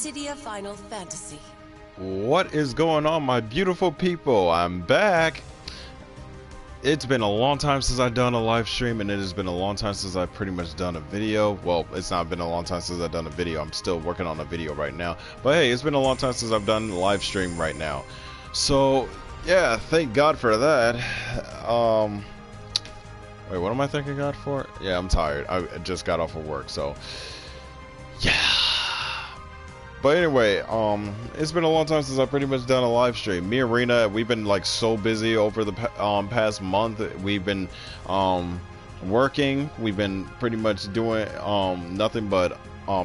Dissidia Final Fantasy. What is going on, my beautiful people? I'm back. It's been a long time since I've done a live stream, and it has been a long time since I've pretty much done a video. Well, it's not been a long time since I've done a video. I'm still working on a video right now. But hey, it's been a long time since I've done a live stream right now. So, yeah, thank God for that. Wait, what am I thanking God for? Yeah, I'm tired. I just got off of work, so yeah. But anyway, it's been a long time since I've pretty much done a live stream. Me and Rena, we've been like so busy over the past month. We've been working. We've been pretty much doing nothing but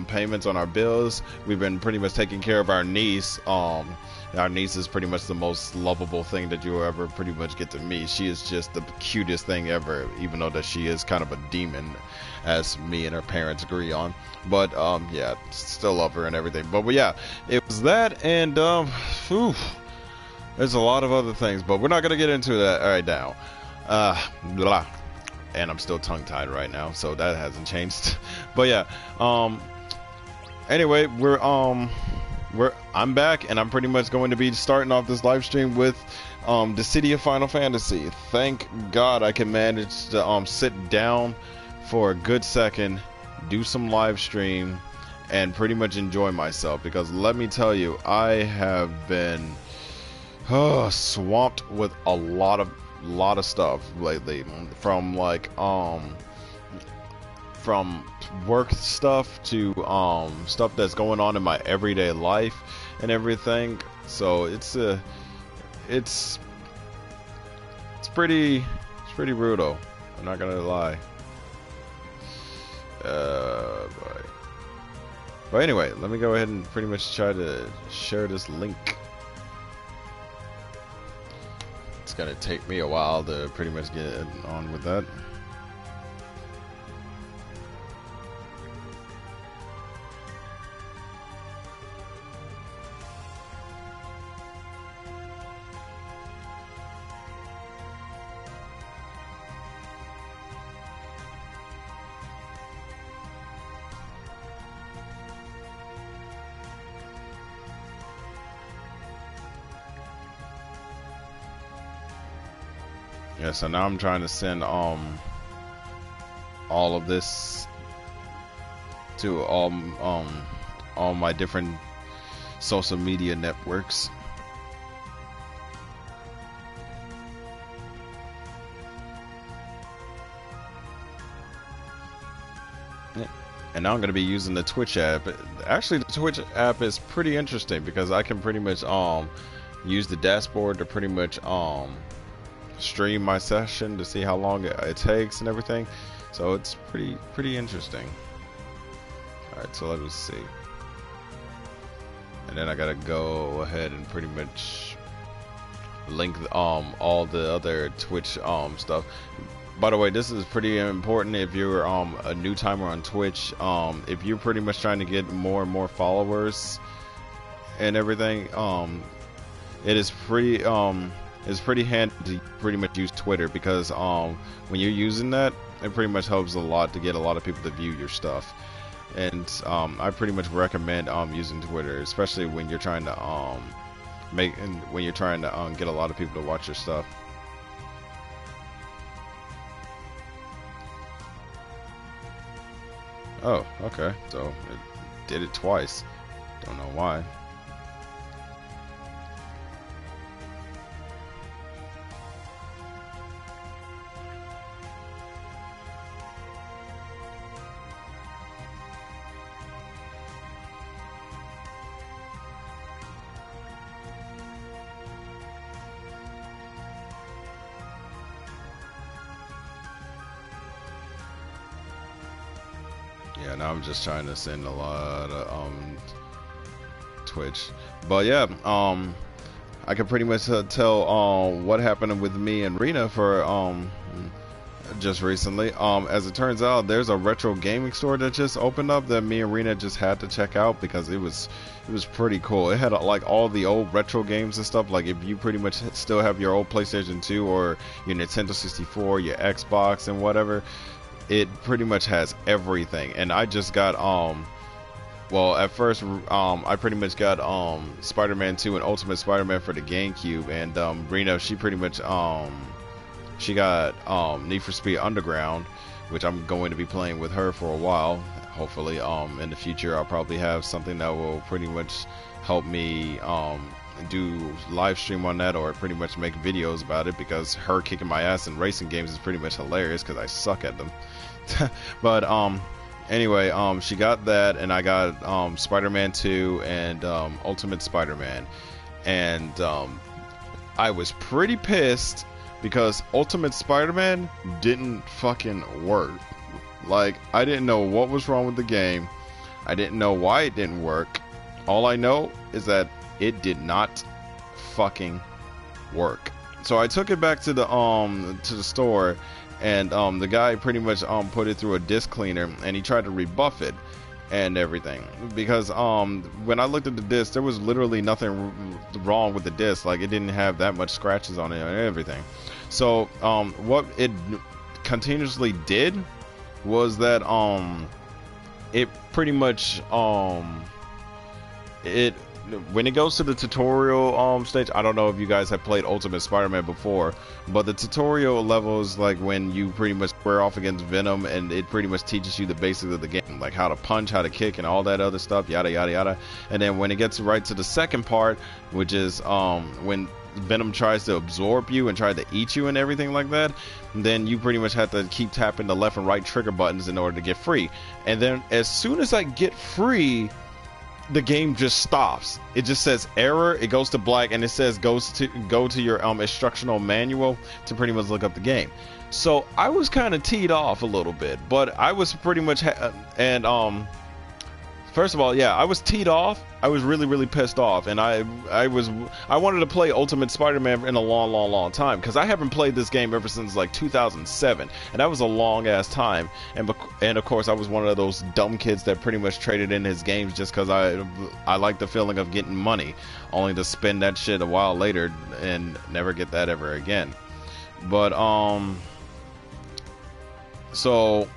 payments on our bills. We've been pretty much taking care of our niece. Our niece is pretty much the most lovable thing that you'll ever pretty much get to meet. She is just the cutest thing ever, even though that she is kind of a demon, as me and her parents agree on. But yeah, still love her and everything. But yeah, it was that, and there's a lot of other things, but we're not gonna get into that right now. Blah. And I'm still tongue-tied right now, so that hasn't changed. But yeah, anyway, I'm back, and I'm pretty much going to be starting off this live stream with Dissidia Final Fantasy. Thank God I can manage to sit down for a good second, do some live stream, and pretty much enjoy myself, because let me tell you, I have been swamped with a lot of stuff lately, from like from work stuff to stuff that's going on in my everyday life and everything. So it's pretty brutal, I'm not gonna lie. But anyway, let me go ahead and pretty much try to share this link. It's gonna take me a while to pretty much get on with that. Yeah, so now I'm trying to send all of this to all my different social media networks. And now I'm going to be using the Twitch app. Actually, the Twitch app is pretty interesting, because I can pretty much use the dashboard to pretty much stream my session to see how long it takes and everything. So it's pretty interesting. Alright, so let me see. And then I gotta go ahead and pretty much link all the other Twitch stuff. By the way, this is pretty important if you're a new timer on Twitch. If you're pretty much trying to get more and more followers and everything, it is pretty it's pretty handy to pretty much use Twitter, because when you're using that, it pretty much helps a lot to get a lot of people to view your stuff. And I pretty much recommend using Twitter, especially when you're trying to get a lot of people to watch your stuff. Oh, okay, so it did it twice. Don't know why. Yeah, now I'm just trying to send a lot of Twitch. But yeah, I can pretty much tell what happened with me and Rena for just recently. As it turns out, there's a retro gaming store that just opened up that me and Rena just had to check out, because it was pretty cool. It had like all the old retro games and stuff. Like if you pretty much still have your old PlayStation 2 or your Nintendo 64, your Xbox and whatever, it pretty much has everything. And I just got well, at first, I pretty much got Spider-Man 2 and Ultimate Spider-Man for the GameCube, and Rena, she pretty much she got Need for Speed Underground, which I'm going to be playing with her for a while. Hopefully, in the future, I'll probably have something that will pretty much help me do live stream on that, or pretty much make videos about it, because her kicking my ass in racing games is pretty much hilarious because I suck at them. But anyway, she got that, and I got Spider-Man 2 and Ultimate Spider-Man, and I was pretty pissed because Ultimate Spider-Man didn't fucking work. Like, I didn't know what was wrong with the game. I didn't know why it didn't work. All I know is that it did not fucking work. So I took it back to the store, and the guy pretty much put it through a disc cleaner, and he tried to rebuff it and everything, because when I looked at the disc, there was literally nothing wrong with the disc. Like, it didn't have that much scratches on it and everything. So what it continuously did was that it pretty much it when it goes to the tutorial stage, I don't know if you guys have played Ultimate Spider-Man before, but the tutorial level is like when you pretty much square off against Venom, and it pretty much teaches you the basics of the game, like how to punch, how to kick, and all that other stuff, yada yada yada. And then when it gets right to the second part, which is when Venom tries to absorb you and try to eat you and everything like that, then you pretty much have to keep tapping the left and right trigger buttons in order to get free. And then as soon as I get free, the game just stops. It just says error, it goes to black, and it says go to your instructional manual to pretty much look up the game. So I was kind of teed off a little bit, but I was pretty much first of all, yeah, I was teed off. I was really pissed off, and I wanted to play Ultimate Spider-Man in a long time, because I haven't played this game ever since like 2007, and that was a long ass time. And of course, I was one of those dumb kids that pretty much traded in his games just because I like the feeling of getting money, only to spend that shit a while later and never get that ever again. But so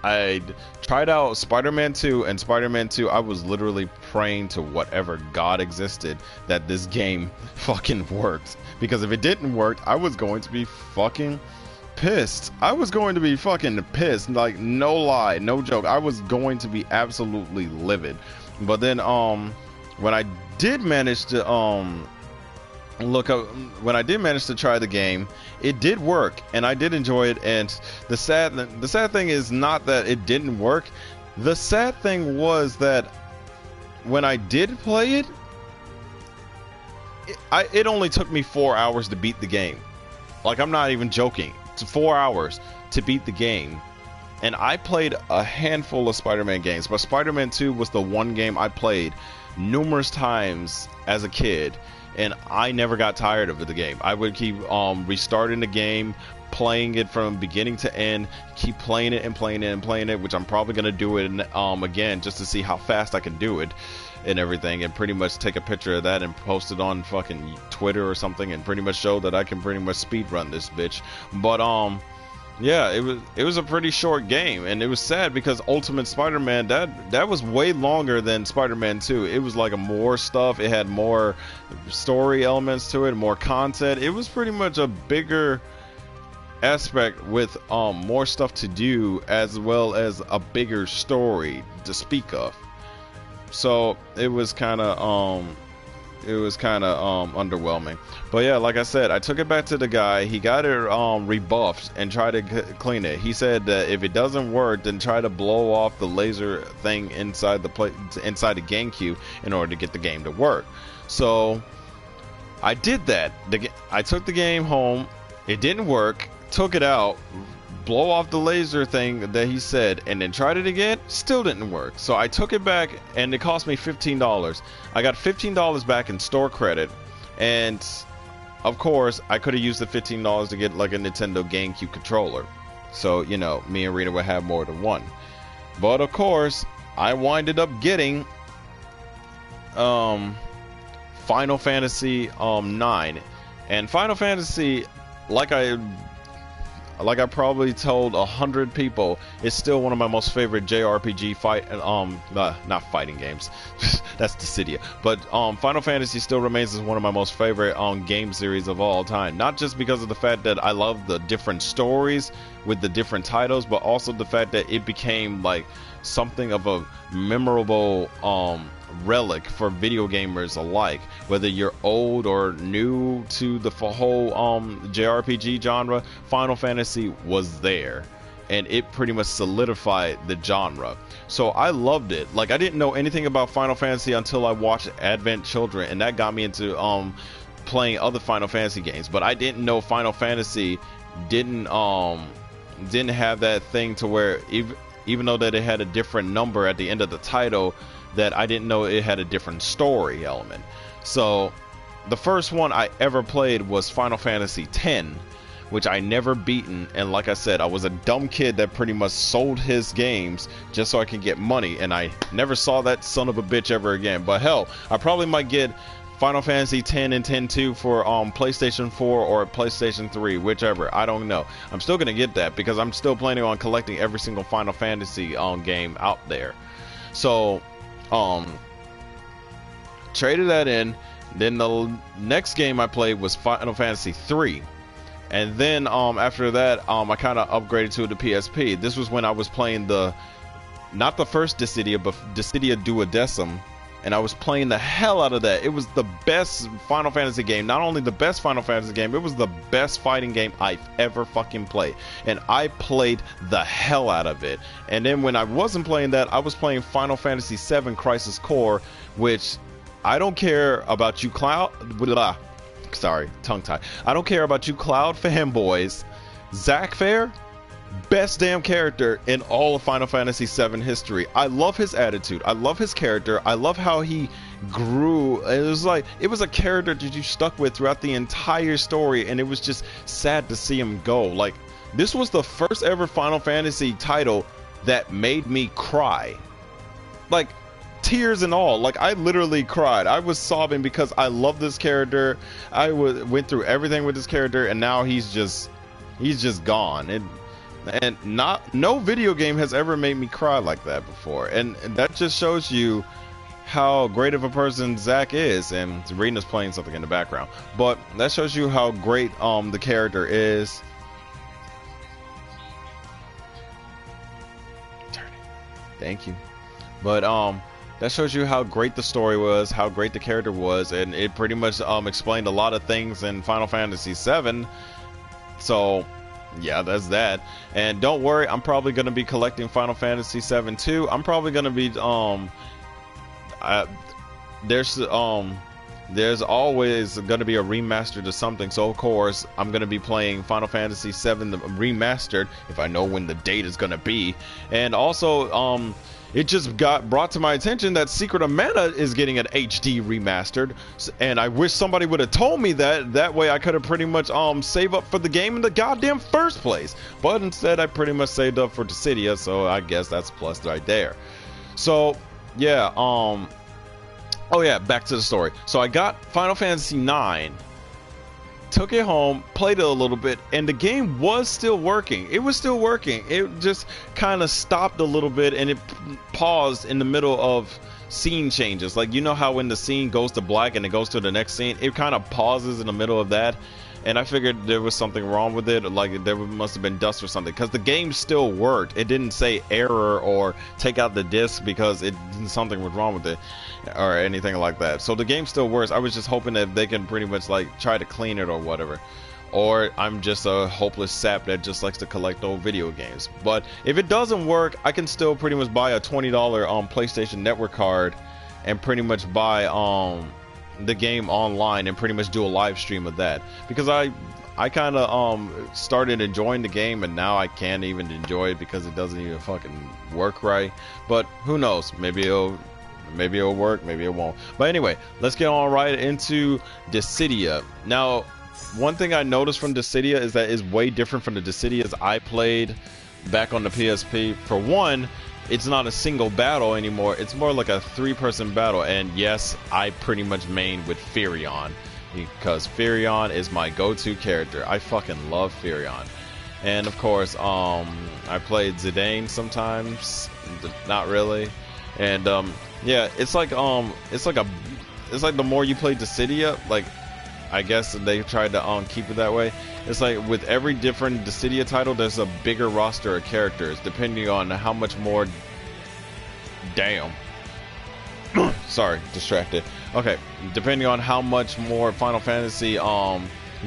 I tried out Spider-Man 2, and Spider-Man 2, I was literally praying to whatever God existed that this game fucking worked. Because if it didn't work, I was going to be fucking pissed. I was going to be fucking pissed. Like, no lie, no joke. I was going to be absolutely livid. But then, when I did manage to, when I did manage to try the game, it did work, and I did enjoy it. And the sad thing is not that it didn't work. The sad thing was that when I did play it, it only took me 4 hours to beat the game. Like, I'm not even joking. It's 4 hours to beat the game. And I played a handful of Spider-Man games, but Spider-Man 2 was the one game I played numerous times as a kid, and I never got tired of the game. I would keep restarting the game, playing it from beginning to end, keep playing it and playing it and playing it, which I'm probably going to do it again just to see how fast I can do it and everything, and pretty much take a picture of that and post it on fucking Twitter or something, and pretty much show that I can pretty much speed run this bitch. But yeah, it was a pretty short game, and it was sad because Ultimate Spider-Man, that was way longer than Spider-Man 2. It was like more stuff. It had more story elements to it, more content. It was pretty much a bigger aspect with more stuff to do, as well as a bigger story to speak of. So it was kind of underwhelming. But yeah, like I said, I took it back to the guy. He got it rebuffed and tried to clean it. He said that if it doesn't work, then try to blow off the laser thing inside the GameCube in order to get the game to work. So I did that. I took the game home. It didn't work. Took it out, blow off the laser thing that he said, and then tried it again. Still didn't work. So I took it back, and it cost me $15. I got $15 back in store credit, and of course I could have used the $15 to get like a Nintendo GameCube controller, so you know, me and Rita would have more than one. But of course I winded up getting Final Fantasy 9, and Final Fantasy, like like I probably told 100 people, it's still one of my most favorite JRPG not fighting games. That's Dissidia. But Final Fantasy still remains as one of my most favorite game series of all time. Not just because of the fact that I love the different stories with the different titles, but also the fact that it became like something of a memorable relic for video gamers alike, whether you're old or new to the whole JRPG genre. Final Fantasy was there, and it pretty much solidified the genre. So I loved it. Like, I didn't know anything about Final Fantasy until I watched Advent Children, and that got me into playing other Final Fantasy games. But I didn't know Final Fantasy didn't have that thing to where even though that it had a different number at the end of the title, that I didn't know it had a different story element. So the first one I ever played was Final Fantasy X, which I never beaten. And like I said, I was a dumb kid that pretty much sold his games just so I could get money, and I never saw that son of a bitch ever again. But hell, I probably might get Final Fantasy X and X-2 for PlayStation 4 or PlayStation 3, whichever. I don't know. I'm still gonna get that because I'm still planning on collecting every single Final Fantasy game out there. So traded that in. Then the next game I played was Final Fantasy 3, and then after that I kind of upgraded to the PSP. This was when I was playing not the first Dissidia, but Dissidia Duodecim, and I was playing the hell out of that. It was the best Final Fantasy game. Not only the best Final Fantasy game, it was the best fighting game I've ever fucking played. And I played the hell out of it. And then when I wasn't playing that, I was playing Final Fantasy VII Crisis Core, which I don't care about you Cloud... Sorry, tongue tie. I don't care about you Cloud fanboys. Zack Fair, best damn character in all of Final Fantasy VII history. I love his attitude. I love his character. I love how he grew. It was a character that you stuck with throughout the entire story, and it was just sad to see him go. Like, this was the first ever Final Fantasy title that made me cry. Like, tears and all. Like, I literally cried. I was sobbing because I love this character. I went through everything with this character, and now he's just gone. And no video game has ever made me cry like that before. And that just shows you how great of a person Zack is. And Serena's playing something in the background, but that shows you how great the character is. Thank you. But that shows you how great the story was, how great the character was, and it pretty much explained a lot of things in Final Fantasy VII. So yeah, that's that. And don't worry, I'm probably going to be collecting Final Fantasy VII too. I'm probably going to be there's always going to be a remaster to something. So of course I'm going to be playing Final Fantasy VII remastered if I know when the date is going to be. And also it just got brought to my attention that Secret of Mana is getting an HD remastered, and I wish somebody would have told me that. That way I could have pretty much save up for the game in the goddamn first place. But instead I pretty much saved up for Dissidia, so I guess that's plus right there. So yeah, oh yeah, back to the story. So I got Final Fantasy IX, took it home, played it a little bit, and the game was still working. It was still working. It just kind of stopped a little bit, and it paused in the middle of scene changes. Like, you know how when the scene goes to black and it goes to the next scene, it kind of pauses in the middle of that. And I figured there was something wrong with it, like there must have been dust or something, because the game still worked. It didn't say error or take out the disc because something was wrong with it or anything like that. So the game still works. I was just hoping that they can pretty much like try to clean it or whatever. Or I'm just a hopeless sap that just likes to collect old video games. But if it doesn't work, I can still pretty much buy a $20 PlayStation Network card and pretty much buy the game online and pretty much do a live stream of that, because I kind of started enjoying the game, and now I can't even enjoy it because it doesn't even fucking work right. But who knows, maybe it'll work, maybe it won't. But anyway, let's get on right into Dissidia. Now, one thing I noticed from Dissidia is that it's way different from the Dissidias I played back on the PSP. For one, it's not a single battle anymore. It's more like a 3-person battle. And yes, I pretty much main with Firion, because Firion is my go-to character. I fucking love Firion. and of course I played Zidane sometimes, not really, and yeah, it's like the more you play Dissidia, like I guess they tried to keep it that way. It's like with every different Dissidia title, there's a bigger roster of characters depending on how much more. Damn. Sorry, distracted. Okay, depending on how much more Final Fantasy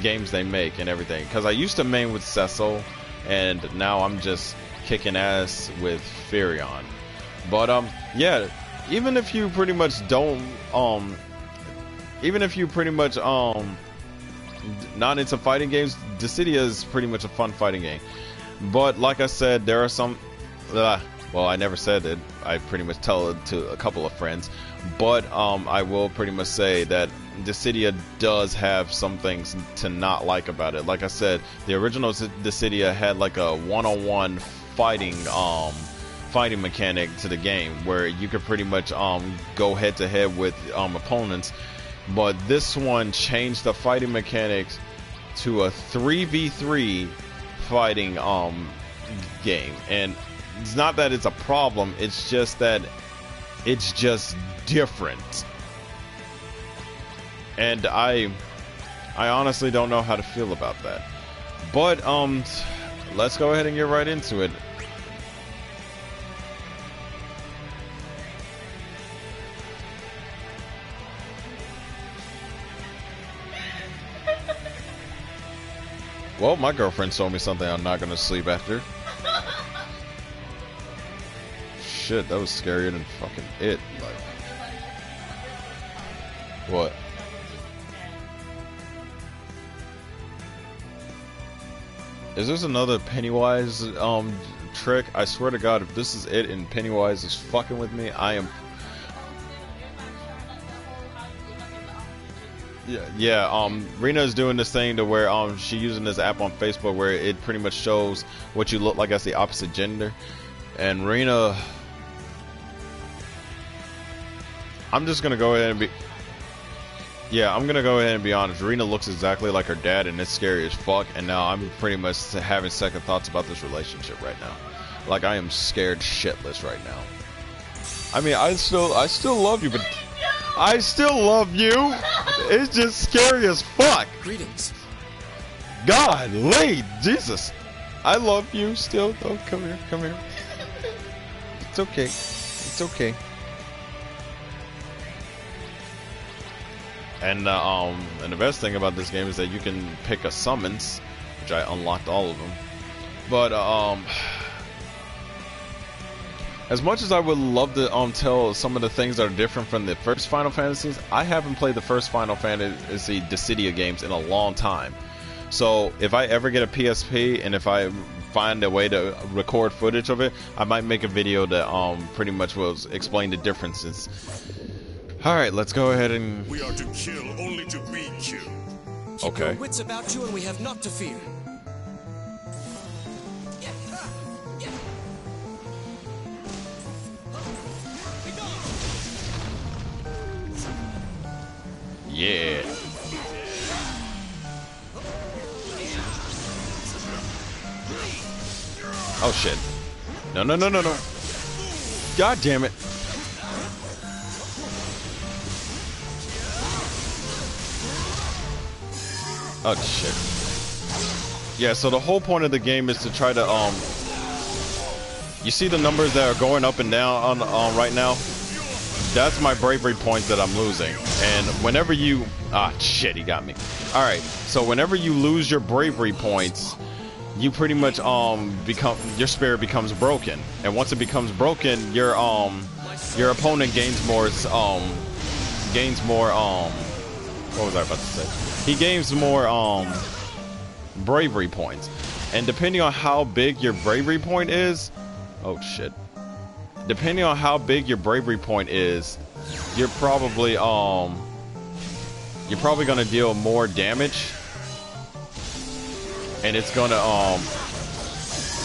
games they make and everything. Because I used to main with Cecil, and now I'm just kicking ass with Furion. But yeah, even if you pretty much don't even if you pretty much not into fighting games, Dissidia is pretty much a fun fighting game. But like I said, there are some well, I never said it. I pretty much tell it to a couple of friends. But I will pretty much say that Dissidia does have some things to not like about it. Like I said, the original Dissidia had like a one-on-one fighting mechanic to the game where you could pretty much go head-to-head with opponents. But this one changed the fighting mechanics to a 3v3 fighting game. And it's not that it's a problem, it's just that it's just different. And I honestly don't know how to feel about that. But let's go ahead and get right into it. Well, my girlfriend told me something I'm not gonna sleep after. Shit, that was scarier than fucking it. Like, what? Is this another Pennywise trick? I swear to God, if this is it and Pennywise is fucking with me, I am. Yeah, Rena is doing this thing to where she using this app on Facebook where it pretty much shows what you look like as the opposite gender. And Rena, I'm just gonna go ahead and be, yeah, I'm gonna go ahead and be honest. Rena looks exactly like her dad, and it's scary as fuck. And now I'm pretty much having second thoughts about this relationship right now. Like, I am scared shitless right now. I mean, I still love you, but I still love you. It's just scary as fuck. Greetings. Golly, Jesus. I love you still, though. Come here, come here. It's okay. It's okay. And the best thing about this game is that you can pick a summons, which I unlocked all of them. But as much as I would love to tell some of the things that are different from the first Final Fantasies, I haven't played the first Final Fantasy Dissidia games in a long time. So if I ever get a PSP and if I find a way to record footage of it, I might make a video that pretty much will explain the differences. Alright, let's go ahead and... We are to kill only to be killed. Keep your wits about you and we have naught to fear. Yeah. Oh shit. No, no, no, no, no. God damn it. Oh shit. Yeah, so the whole point of the game is to try to you see the numbers that are going up and down on right now? That's my bravery points that I'm losing. And whenever you shit, he got me. Alright, so whenever you lose your bravery points, you pretty much your spirit becomes broken. And once it becomes broken, your opponent gains more what was I about to say? He gains more bravery points, and depending on how big your bravery point is, oh shit, depending on how big your bravery point is, you're probably gonna deal more damage, and it's gonna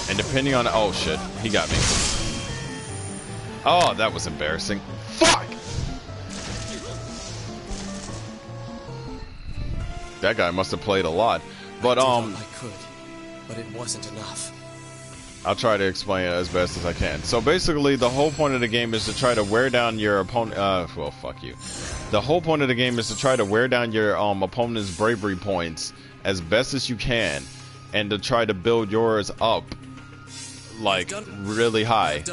and depending on, oh shit, he got me. Oh, that was embarrassing. Fuck. That guy must have played a lot, but but it wasn't enough. I'll try to explain it as best as I can. So basically, the whole point of the game is to try to wear down your opponent. Well, fuck you. The whole point of the game is to try to wear down your opponent's bravery points as best as you can, and to try to build yours up, like, really high.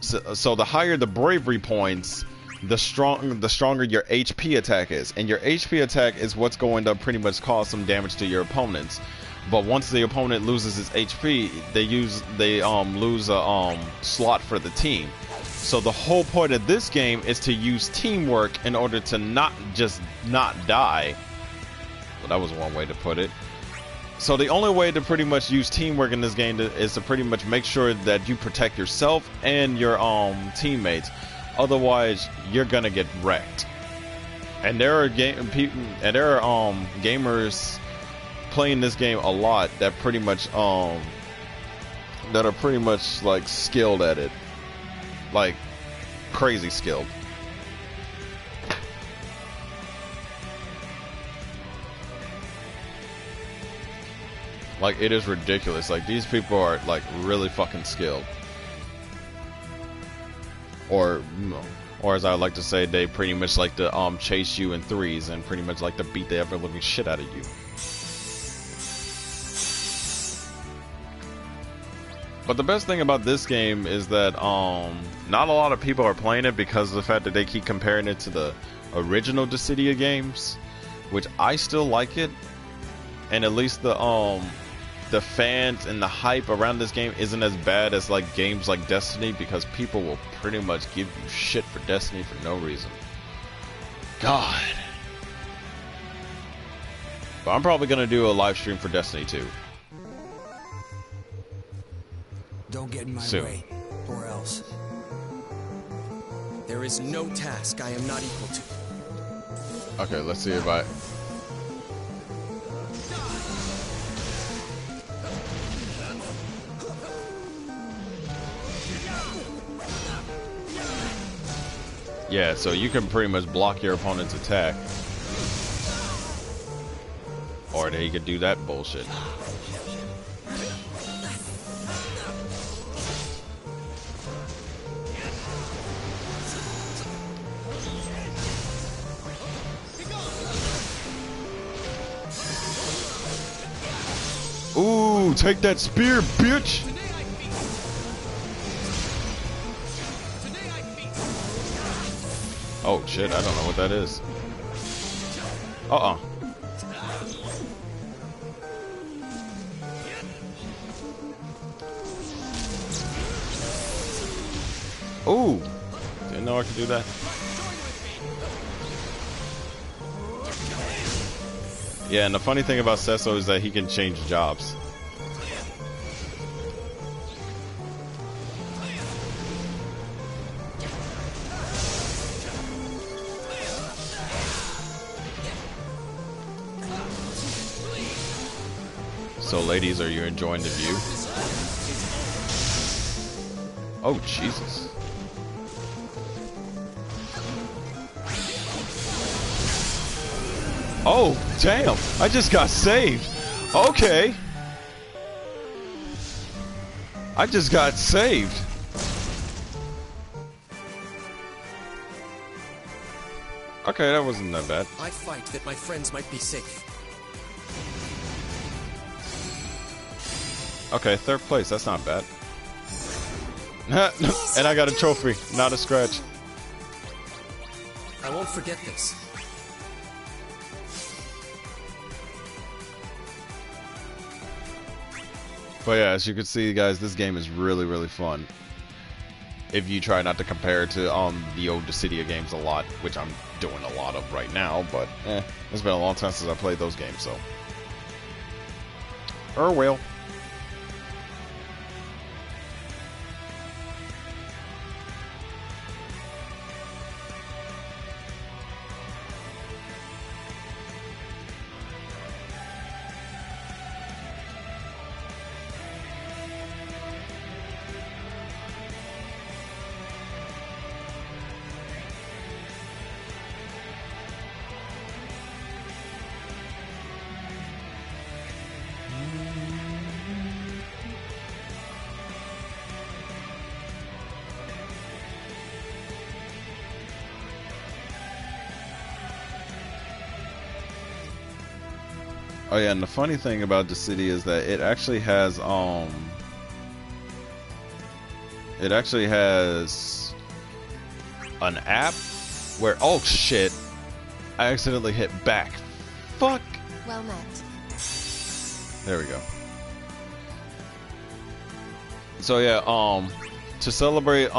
So the higher the bravery points, the stronger your HP attack is, and your HP attack is what's going to pretty much cause some damage to your opponents. But once the opponent loses its HP, they lose a slot for the team. So the whole point of this game is to use teamwork in order to not die. Well, that was one way to put it. So the only way to pretty much use teamwork in this game is to pretty much make sure that you protect yourself and your teammates. Otherwise, you're gonna get wrecked. And there are gamers playing this game a lot that pretty much that are pretty much like skilled at it, like crazy skilled. Like, it is ridiculous. Like, these people are like really fucking skilled, or as I like to say, they pretty much like to chase you in threes and pretty much like to beat the ever living shit out of you. But the best thing about this game is that not a lot of people are playing it because of the fact that they keep comparing it to the original Dissidia games, which I still like it, and at least the fans and the hype around this game isn't as bad as like games like Destiny, because people will pretty much give you shit for Destiny for no reason. God. But I'm probably gonna do a live stream for Destiny 2. Don't get in my way, or else. There is no task I am not equal to. Okay, let's see if I... Yeah, so you can pretty much block your opponent's attack. Or he could do that bullshit. Ooh, take that spear, bitch! Oh shit, I don't know what that is. Ooh, didn't know I could do that. Yeah, and the funny thing about Sesso is that he can change jobs. So, ladies, are you enjoying the view? Oh, Jesus. Oh, damn. I just got saved. Okay. I just got saved. Okay, that wasn't that bad. I fight that my friends might be safe. Okay, third place. That's not bad. And I got a trophy, not a scratch. I won't forget this. But yeah, as you can see, guys, this game is really, really fun. If you try not to compare it to the old Dissidia games a lot, which I'm doing a lot of right now, but it's been a long time since I played those games, so. Well. Oh yeah, and the funny thing about Dissidia is that it actually has an app where, oh shit, I accidentally hit back. Fuck. Well met. There we go. So yeah, to celebrate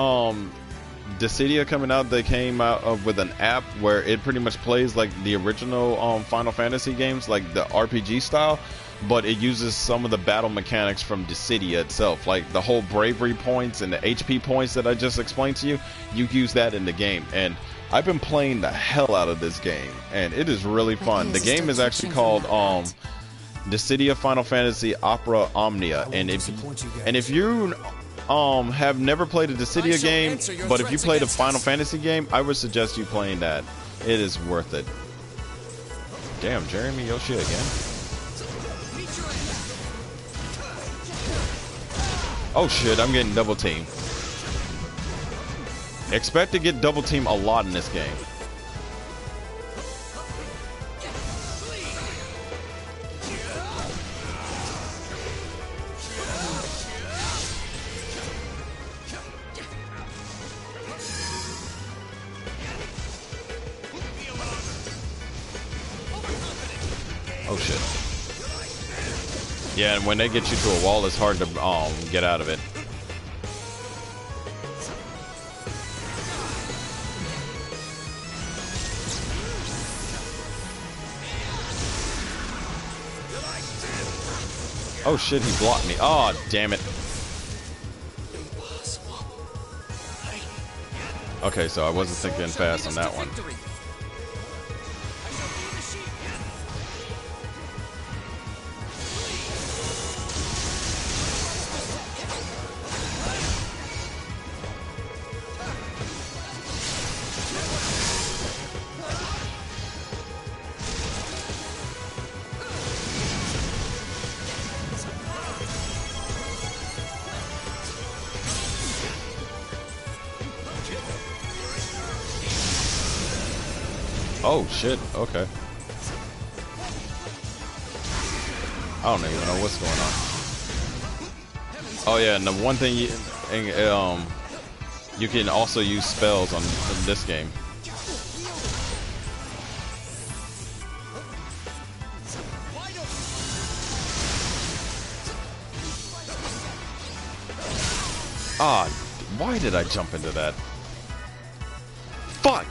Dissidia coming out, they came out with an app where it pretty much plays like the original Final Fantasy games, like the RPG style, but it uses some of the battle mechanics from Dissidia itself, like the whole bravery points and the HP points that I just explained to you. You use that in the game, and I've been playing the hell out of this game, and it is really fun. The game is actually called Dissidia Final Fantasy Opera Omnia, and if you have never played a Dissidia game, but if you played a Final Fantasy game, I would suggest you playing that. It is worth it. Damn, Jeremy Yoshi again. Oh shit, I'm getting double teamed. Expect to get double teamed a lot in this game. Oh shit. Yeah, and when they get you to a wall, it's hard to get out of it. Oh shit, he blocked me. Oh, damn it. Okay, so I wasn't thinking fast on that one. Oh shit, okay. I don't even know what's going on. Oh yeah, and the one thing you can also use spells on in this game. Ah, why did I jump into that? Fuck!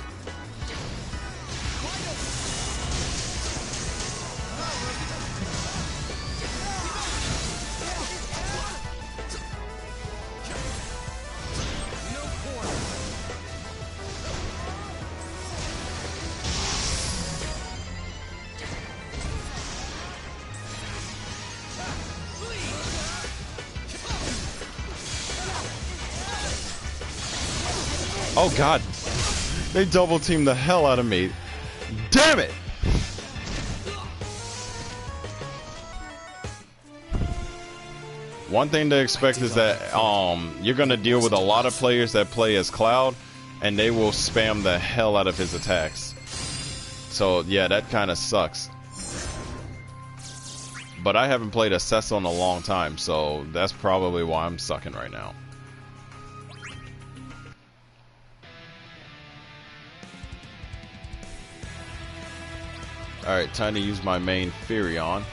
Oh god, they double teamed the hell out of me. Damn it! One thing to expect is that you're gonna deal with a lot of players that play as Cloud, and they will spam the hell out of his attacks. So yeah, that kind of sucks. But I haven't played a Cecil in a long time, so that's probably why I'm sucking right now. Alright, time to use my main Furion.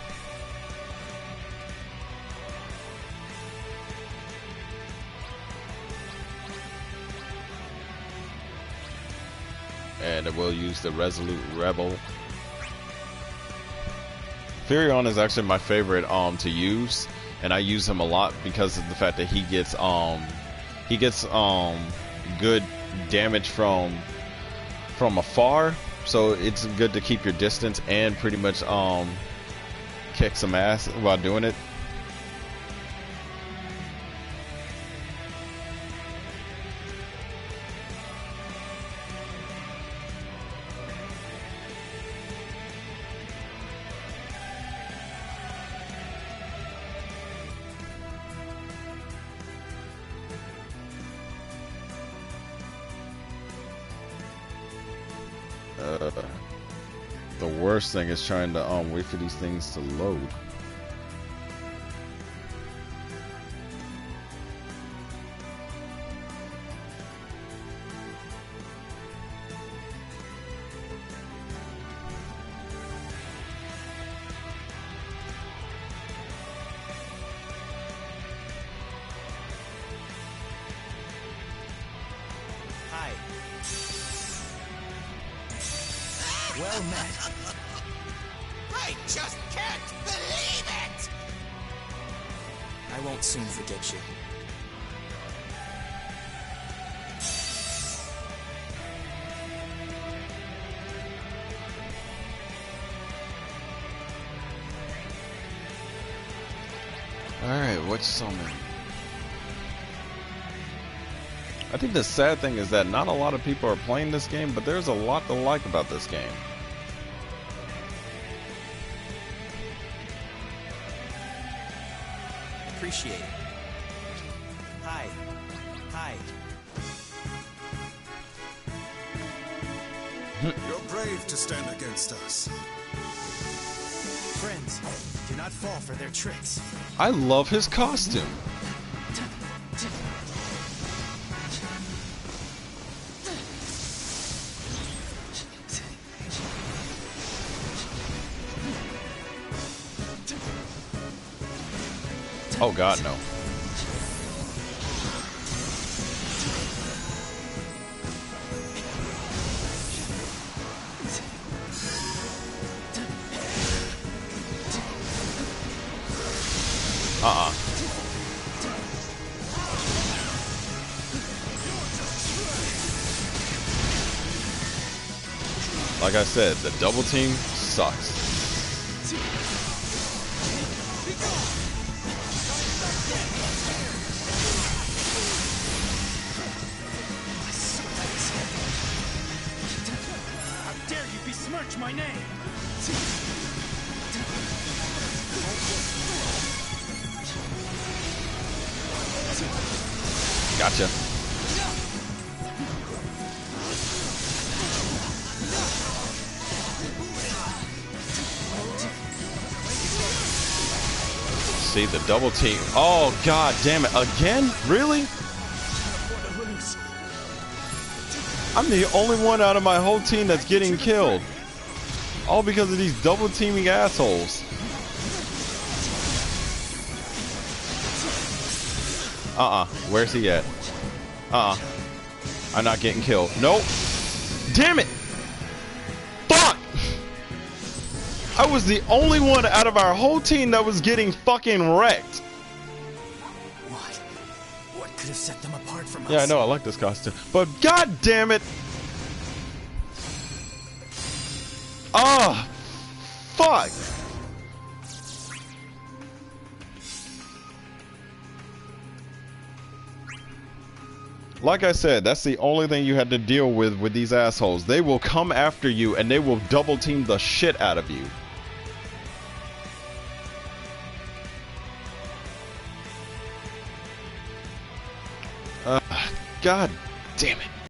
And I will use the Resolute Rebel. Furion is actually my favorite to use, and I use him a lot because of the fact that he gets good damage from afar. So it's good to keep your distance and pretty much kick some ass while doing it. The worst thing is trying to wait for these things to load. Well met. I just can't believe it! I won't soon forget you. Alright, which summon? I think the sad thing is that not a lot of people are playing this game, but there's a lot to like about this game. Appreciate it. Hi. Hi. You're brave to stand against us. Friends, do not fall for their tricks. I love his costume. Oh God, no. Like I said, the double team sucks. How dare you besmirch my name? Gotcha. See the double team. Oh God damn it. Again? Really? I'm the only one out of my whole team that's getting killed. All because of these double teaming assholes. Where's he at? I'm not getting killed. Nope. Damn it. Fuck. I was the only one out of our whole team that was getting fucking wrecked. What could have set them apart from us? Yeah, I know. I like this costume. But God damn it. Fuck. Like I said, that's the only thing you had to deal with these assholes. They will come after you and they will double team the shit out of you. God damn it.